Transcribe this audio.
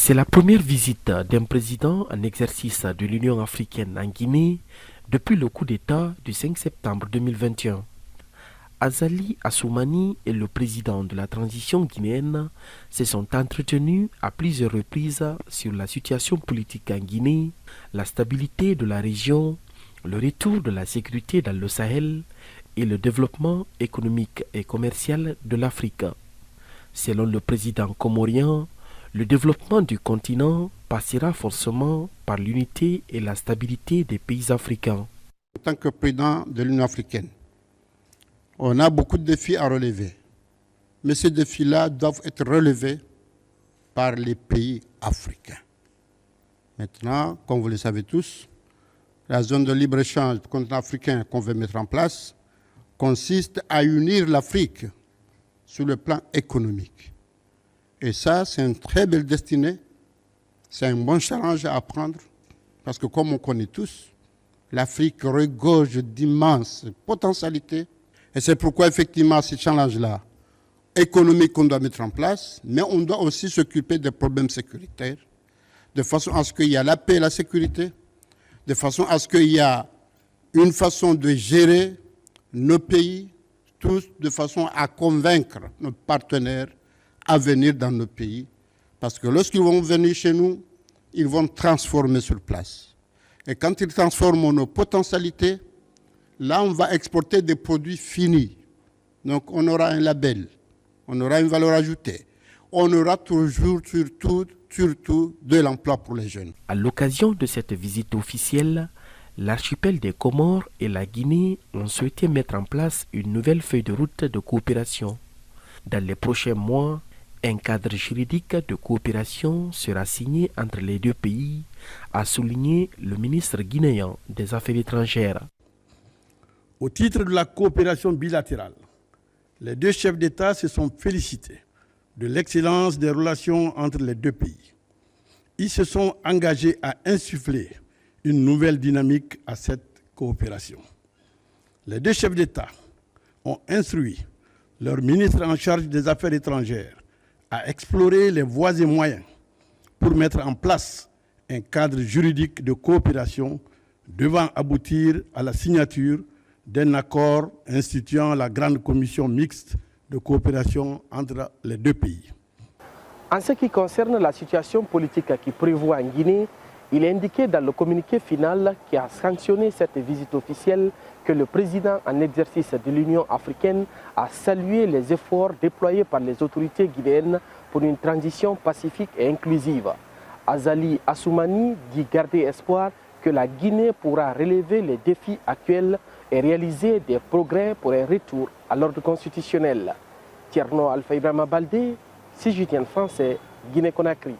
C'est la première visite d'un président en exercice de l'Union africaine en Guinée depuis le coup d'État du 5 septembre 2021. Azali Assoumani et le président de la transition guinéenne se sont entretenus à plusieurs reprises sur la situation politique en Guinée, la stabilité de la région, le retour de la sécurité dans le Sahel et le développement économique et commercial de l'Afrique. Selon le président comorien, le développement du continent passera forcément par l'unité et la stabilité des pays africains. En tant que président de l'Union africaine, on a beaucoup de défis à relever. Mais ces défis-là doivent être relevés par les pays africains. Maintenant, comme vous le savez tous, la zone de libre-échange du continent africain qu'on veut mettre en place consiste à unir l'Afrique sur le plan économique. Et ça, c'est une très belle destinée, c'est un bon challenge à prendre, parce que comme on connaît tous, l'Afrique regorge d'immenses potentialités. Et c'est pourquoi, effectivement, ce challenge-là, économique qu'on doit mettre en place, mais on doit aussi s'occuper des problèmes sécuritaires, de façon à ce qu'il y ait la paix et la sécurité, de façon à ce qu'il y ait une façon de gérer nos pays, tous de façon à convaincre nos partenaires à venir dans nos pays. Parce que lorsqu'ils vont venir chez nous, ils vont transformer sur place. Et quand ils transforment nos potentialités, là, on va exporter des produits finis. Donc, on aura un label, on aura une valeur ajoutée. On aura toujours, surtout, de l'emploi pour les jeunes. À l'occasion de cette visite officielle, l'archipel des Comores et la Guinée ont souhaité mettre en place une nouvelle feuille de route de coopération. Dans les prochains mois, un cadre juridique de coopération sera signé entre les deux pays, a souligné le ministre guinéen des Affaires étrangères. Au titre de la coopération bilatérale, les deux chefs d'État se sont félicités de l'excellence des relations entre les deux pays. Ils se sont engagés à insuffler une nouvelle dynamique à cette coopération. Les deux chefs d'État ont instruit leur ministre en charge des Affaires étrangères à explorer les voies et moyens pour mettre en place un cadre juridique de coopération devant aboutir à la signature d'un accord instituant la grande commission mixte de coopération entre les deux pays. En ce qui concerne la situation politique qui prévaut en Guinée, il est indiqué dans le communiqué final qui a sanctionné cette visite officielle que le président en exercice de l'Union africaine a salué les efforts déployés par les autorités guinéennes pour une transition pacifique et inclusive. Azali Assoumani dit garder espoir que la Guinée pourra relever les défis actuels et réaliser des progrès pour un retour à l'ordre constitutionnel. Tierno Alpha Ibrahima Baldé, CGTN français, Guinée-Conakry.